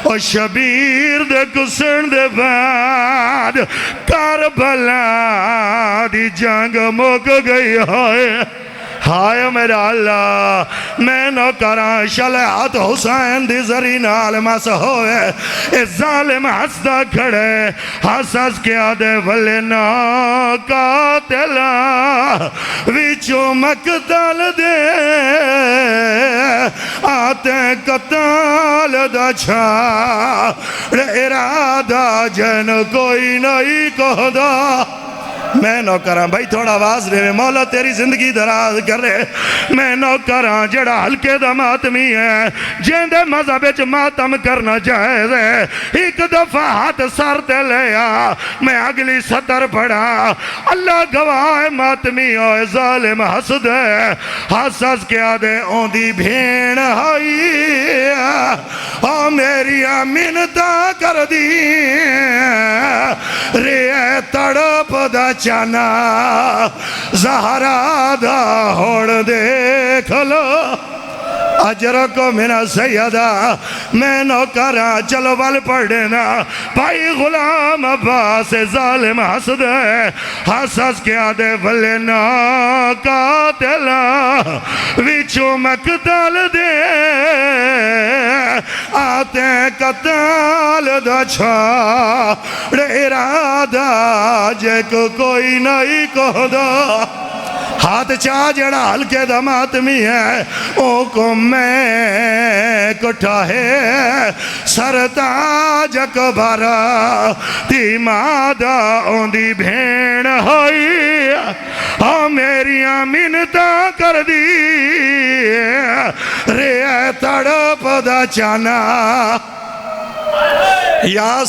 और शबीर दे कुसण दे बाद करबला दी जंग मुक गई है। हाय मेरा अल्लाह मैं न करा शलहत हुसैन दी जरी नाल मस होए ए जालिम हसदा खड़े हस हस के आदे वले ना कातिला विचों मकतल दे आते कताल दा छा इरादा जन कोई नहीं कहदा। मैं नौकर हाँ भाई थोड़ा आवाज दे मौला तेरी जिंदगी दराज करे। मैं नौकर हाँ जड़ा हल्के दा मातमी है जिंदे मजहब च मातम करना जायज है। एक दफा हाथ सर ते ले आ मैं अगली सतर पढ़ा अल्लाह गवाह मातमी होए जालिम हस दे हस हस के आदे ओंदी भेण हाई ओ मेरिया मिन्नता कर दी रे तड़प दा चाना ज़हरा दा होड़ देख लो अजर को मेरा सैयदा। मैं नौकरा चलो बल पढ़ना भाई गुलाम अब्बास जालिम हसद हस हस के आदे वले ना कातिला विचों मकतल दे आते कताल दा छा इरादा जे को कोई नहीं कहदा। हाथ चा जड़ा हल्के दा मातमी है ओ को मैं कुठा है सरताज अकबर ती मादा ओंदी भेण होई ओ मेरिया मिन्नता कर दी रे तड़प दा चाना या